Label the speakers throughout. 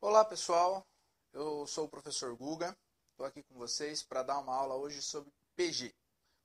Speaker 1: Olá pessoal, eu sou o professor Guga, estou aqui com vocês para dar uma aula hoje sobre PG,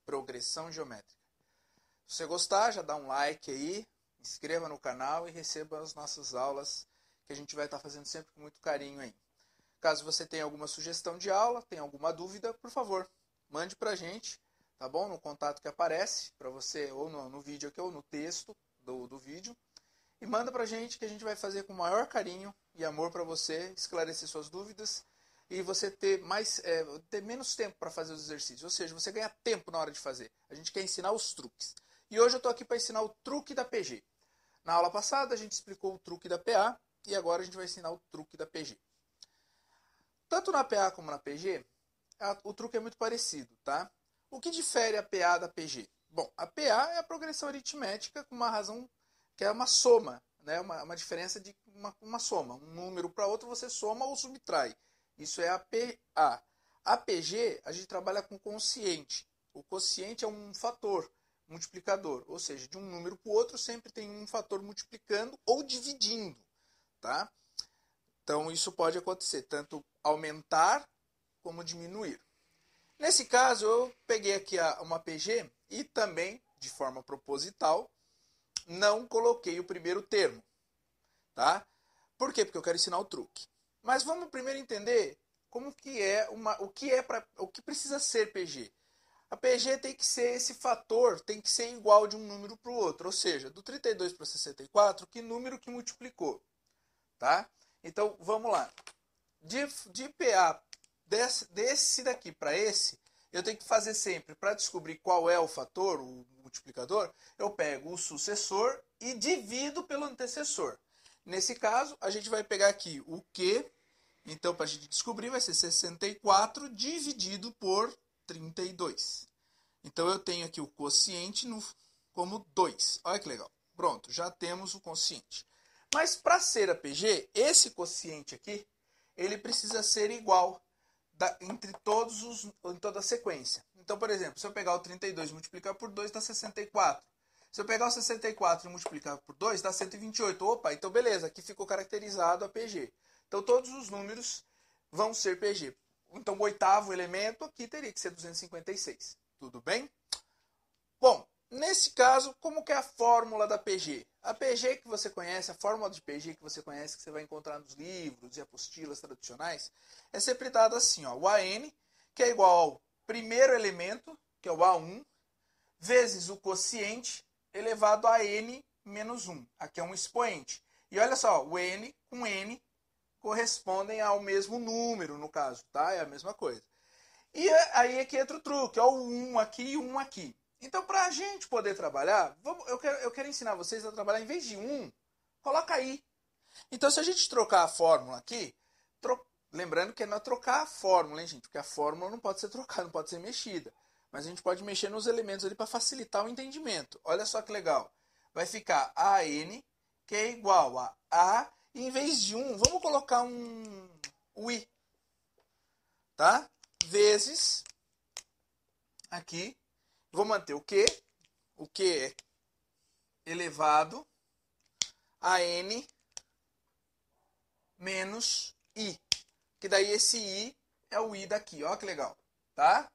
Speaker 1: Progressão Geométrica. Se você gostar, já dá um like aí, inscreva no canal e receba as nossas aulas que a gente vai estar fazendo sempre com muito carinho aí. Caso você tenha alguma sugestão de aula, tenha alguma dúvida, por favor, mande para a gente, tá bom? No contato que aparece para você, ou no vídeo aqui, ou no texto do vídeo. E manda pra gente que a gente vai fazer com o maior carinho e amor para você, esclarecer suas dúvidas e você ter menos tempo para fazer os exercícios. Ou seja, você ganha tempo na hora de fazer. A gente quer ensinar os truques. E hoje eu estou aqui para ensinar o truque da PG. Na aula passada a gente explicou o truque da PA e agora a gente vai ensinar o truque da PG. Tanto na PA como na PG, o truque é muito parecido, tá? O que difere a PA da PG? Bom, a PA é a progressão aritmética com uma razão que é uma soma, né? uma diferença de uma soma. Um número para outro você soma ou subtrai. Isso é a PA. A PG, a gente trabalha com quociente. O quociente é um fator multiplicador, ou seja, de um número para o outro sempre tem um fator multiplicando ou dividindo. Tá? Então isso pode acontecer, tanto aumentar como diminuir. Nesse caso, eu peguei aqui uma PG e também, de forma proposital, não coloquei o primeiro termo, tá? Por quê? Porque eu quero ensinar o truque. Mas vamos primeiro entender como que é o que precisa ser PG. A PG tem que ser esse fator, tem que ser igual de um número para o outro, ou seja, do 32 para 64, que número que multiplicou, tá? Então, vamos lá. De PA desse daqui para esse, eu tenho que fazer sempre, para descobrir qual é o fator, o multiplicador, eu pego o sucessor e divido pelo antecessor. Nesse caso, a gente vai pegar aqui o Q, então para a gente descobrir vai ser 64 dividido por 32. Então eu tenho aqui o quociente como 2. Olha que legal. Pronto, já temos o quociente. Mas para ser a PG, esse quociente aqui, ele precisa ser igual entre em toda a sequência. Então, por exemplo, se eu pegar o 32 e multiplicar por 2, dá 64. Se eu pegar o 64 e multiplicar por 2, dá 128. Opa, então beleza, aqui ficou caracterizado a PG. Então, todos os números vão ser PG. Então, o oitavo elemento aqui teria que ser 256. Tudo bem? Bom, nesse caso, como que é a fórmula da PG? A PG que você conhece, a fórmula de PG que você conhece, que você vai encontrar nos livros e apostilas tradicionais, é sempre dada assim, ó, o AN, que é igual ao primeiro elemento, que é o A1, vezes o quociente elevado a N menos 1. Aqui é um expoente. E olha só, o N com N correspondem ao mesmo número, no caso, tá? É a mesma coisa. E aí é que entra o truque, ó, o 1 aqui e o 1 aqui. Então, para a gente poder trabalhar, eu quero ensinar vocês a trabalhar, em vez de 1, coloca aí. Então, se a gente trocar a fórmula aqui, lembrando que não é trocar a fórmula, hein, gente? Porque a fórmula não pode ser trocada, não pode ser mexida. Mas a gente pode mexer nos elementos ali para facilitar o entendimento. Olha só que legal. Vai ficar AN, que é igual a e em vez de 1, vamos colocar o I. Tá? Vezes, aqui, vou manter o Q é elevado a N menos I. Que daí esse I é o I daqui, ó que legal, tá?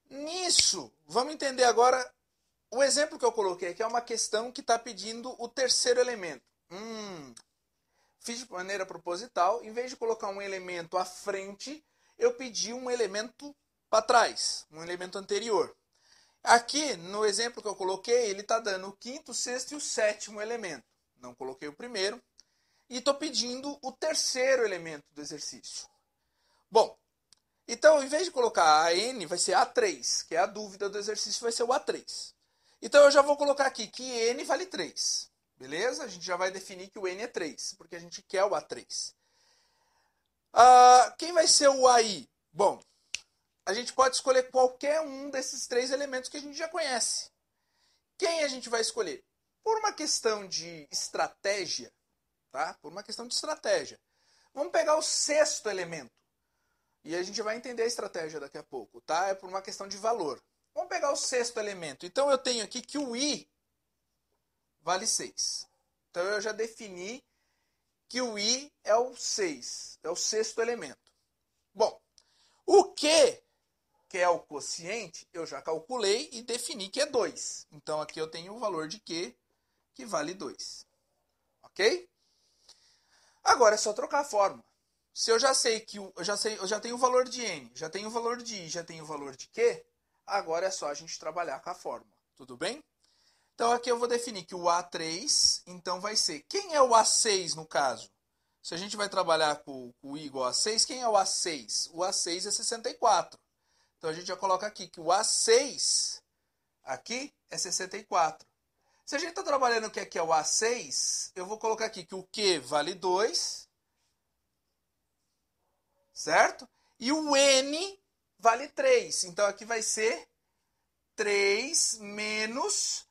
Speaker 1: Nisso, vamos entender agora, o exemplo que eu coloquei aqui é uma questão que está pedindo o terceiro elemento. Fiz de maneira proposital, em vez de colocar um elemento à frente, eu pedi um elemento para trás, um elemento anterior. Aqui, no exemplo que eu coloquei, ele está dando o quinto, o sexto e o sétimo elemento. Não coloquei o primeiro. E estou pedindo o terceiro elemento do exercício. Bom, então, em vez de colocar a N, vai ser A3, que é a dúvida do exercício, vai ser o A3. Então, eu já vou colocar aqui que N vale 3. Beleza? A gente já vai definir que o N é 3, porque a gente quer o A3. Quem vai ser o AI? Bom, a gente pode escolher qualquer um desses três elementos que a gente já conhece. Quem a gente vai escolher? Por uma questão de estratégia, tá? Por uma questão de estratégia. Vamos pegar o sexto elemento. E a gente vai entender a estratégia daqui a pouco, tá? É por uma questão de valor. Vamos pegar o sexto elemento. Então, eu tenho aqui que o I vale 6. Então, eu já defini que o i é o 6, é o sexto elemento. Bom, o Q, que é o quociente, eu já calculei e defini que é 2. Então, aqui eu tenho o valor de Q, que vale 2. Ok? Agora é só trocar a fórmula. Se eu já sei que eu já tenho o valor de N, já tenho o valor de I, já tenho o valor de Q, agora é só a gente trabalhar com a fórmula. Tudo bem? Então, aqui eu vou definir que o A3, então, vai ser... Quem é o A6, no caso? Se a gente vai trabalhar com o I igual a 6, quem é o A6? O A6 é 64. Então, a gente já coloca aqui que o A6 aqui é 64. Se a gente está trabalhando que aqui é o A6, eu vou colocar aqui que o Q vale 2, certo? E o N vale 3. Então, aqui vai ser 3 menos...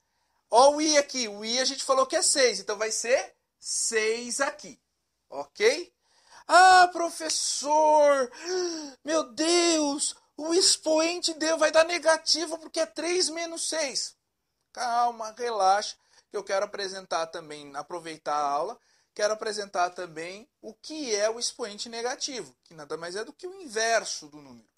Speaker 1: Ó o I aqui. O I a gente falou que é 6. Então, vai ser 6 aqui. Ok? Ah, professor! Meu Deus! O expoente vai dar negativo porque é 3 menos 6. Calma, relaxa, que eu quero apresentar também, aproveitar a aula, quero apresentar também o que é o expoente negativo, que nada mais é do que o inverso do número.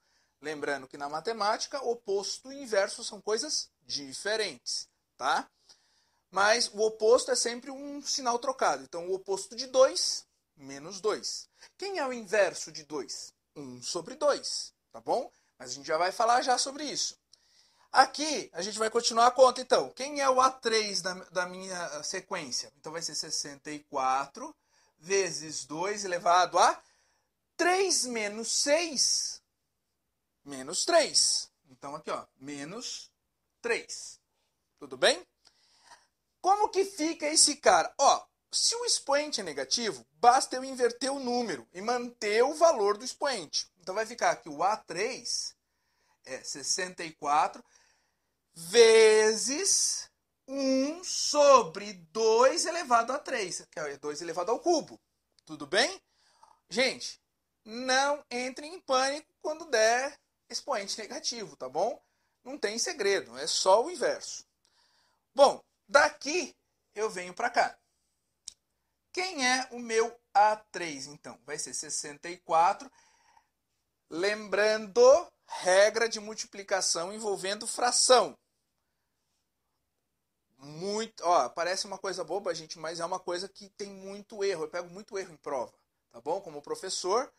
Speaker 1: Lembrando que na matemática, oposto e inverso são coisas diferentes, tá? Mas o oposto é sempre um sinal trocado. Então, o oposto de 2, menos 2. Quem é o inverso de 2? 1 sobre 2, tá bom? Mas a gente já vai falar já sobre isso. Aqui, a gente vai continuar a conta, então. Quem é o A3 da minha sequência? Então, vai ser 64 vezes 2 elevado a 3 menos 6, menos 3. Então, aqui, ó, menos 3. Tudo bem? Como que fica esse cara? Ó, se o expoente é negativo, basta eu inverter o número e manter o valor do expoente. Então, vai ficar que o A3 é 64 vezes 1 sobre 2 elevado a 3, que é 2 elevado ao cubo. Tudo bem? Gente, não entrem em pânico quando der expoente negativo, tá bom? Não tem segredo, é só o inverso. Bom, daqui eu venho para cá. Quem é o meu A3, então? Vai ser 64. Lembrando, regra de multiplicação envolvendo fração. Muito, ó, parece uma coisa boba, gente, mas é uma coisa que tem muito erro. Eu pego muito erro em prova, tá bom? Como professor,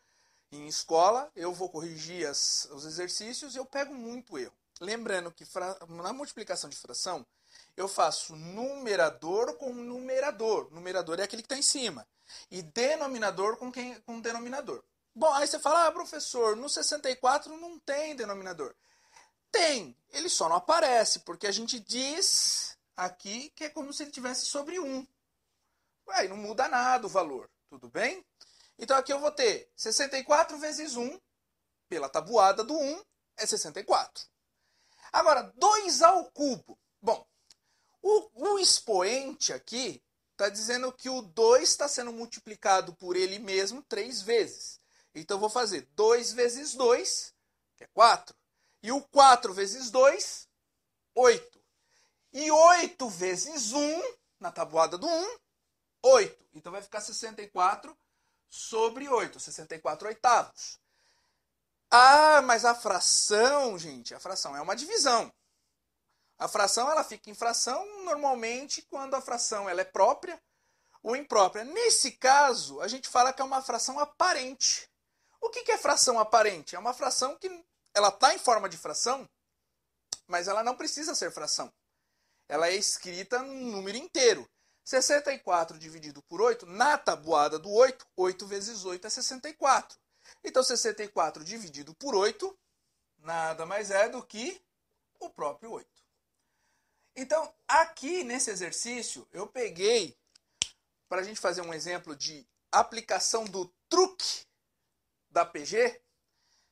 Speaker 1: em escola, eu vou corrigir os exercícios e eu pego muito erro. Lembrando que na multiplicação de fração, eu faço numerador com numerador. Numerador é aquele que está em cima. E denominador com denominador. Bom, aí você fala, ah, professor, no 64 não tem denominador. Tem, ele só não aparece, porque a gente diz aqui que é como se ele tivesse sobre 1. Aí não muda nada o valor, tudo bem? Então aqui eu vou ter 64 vezes 1, pela tabuada do 1, é 64. Agora, 2 ao cubo. Bom, o expoente aqui está dizendo que o 2 está sendo multiplicado por ele mesmo 3 vezes. Então, eu vou fazer 2 vezes 2, que é 4. E o 4 vezes 2, 8. E 8 vezes 1, na tabuada do 1, 8. Então, vai ficar 64 sobre 8, 64 oitavos. Ah, mas a fração, gente, a fração é uma divisão. A fração, ela fica em fração normalmente quando a fração ela é própria ou imprópria. Nesse caso, a gente fala que é uma fração aparente. O que é fração aparente? É uma fração que ela está em forma de fração, mas ela não precisa ser fração. Ela é escrita num número inteiro. 64 dividido por 8, na tabuada do 8, 8 vezes 8 é 64. Então, 64 dividido por 8, nada mais é do que o próprio 8. Então, aqui nesse exercício, eu peguei, para a gente fazer um exemplo de aplicação do truque da PG,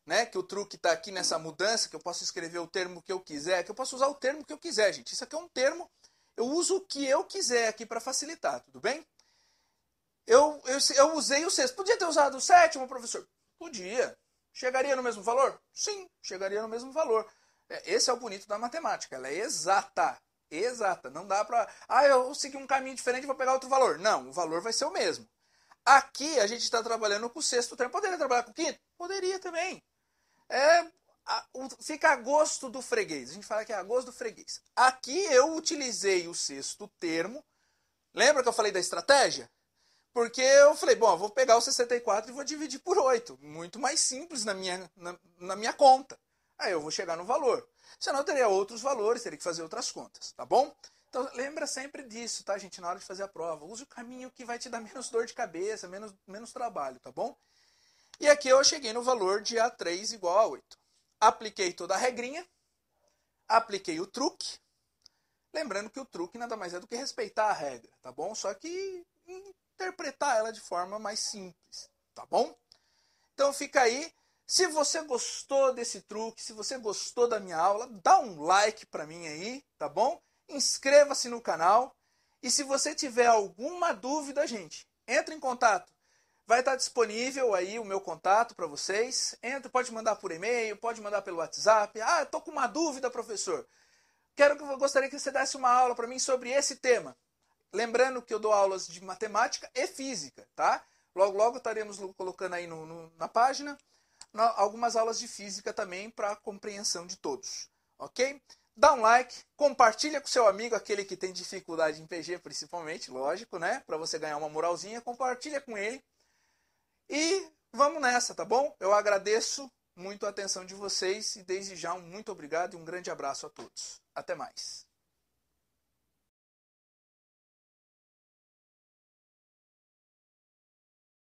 Speaker 1: né? Que o truque está aqui nessa mudança, que eu posso escrever o termo que eu quiser, que eu posso usar o termo que eu quiser, gente. Isso aqui é um termo, eu uso o que eu quiser aqui para facilitar, tudo bem? Eu usei o sexto. Podia ter usado o sétimo, professor? Podia. Chegaria no mesmo valor? Sim, chegaria no mesmo valor. Esse é o bonito da matemática, ela é exata. Exata, não dá para... Ah, eu segui um caminho diferente e vou pegar outro valor. Não, o valor vai ser o mesmo. Aqui a gente está trabalhando com o sexto termo. Poderia trabalhar com o quinto? Poderia também. Fica a gosto do freguês. A gente fala que é a gosto do freguês. Aqui eu utilizei o sexto termo. Lembra que eu falei da estratégia? Porque eu falei, bom, eu vou pegar o 64 e vou dividir por 8. Muito mais simples na minha conta. Aí eu vou chegar no valor. Senão eu teria outros valores, teria que fazer outras contas, tá bom? Então lembra sempre disso, tá, gente? Na hora de fazer a prova. Use o caminho que vai te dar menos dor de cabeça, menos trabalho, tá bom? E aqui eu cheguei no valor de A3 igual a 8. Apliquei toda a regrinha. Apliquei o truque. Lembrando que o truque nada mais é do que respeitar a regra, tá bom? Só que interpretar ela de forma mais simples, tá bom? Então fica aí. Se você gostou desse truque, se você gostou da minha aula, dá um like para mim aí, tá bom? Inscreva-se no canal. E se você tiver alguma dúvida, gente, entre em contato. Vai estar disponível aí o meu contato para vocês. Pode mandar por e-mail, pode mandar pelo WhatsApp. Ah, eu estou com uma dúvida, professor. Gostaria que você desse uma aula para mim sobre esse tema. Lembrando que eu dou aulas de matemática e física, tá? Logo estaremos colocando aí na página algumas aulas de física também para compreensão de todos, ok? Dá um like, compartilha com seu amigo, aquele que tem dificuldade em PG principalmente, lógico, né? Para você ganhar uma moralzinha, compartilha com ele. E vamos nessa, tá bom? Eu agradeço muito a atenção de vocês e desde já um muito obrigado e um grande abraço a todos. Até mais.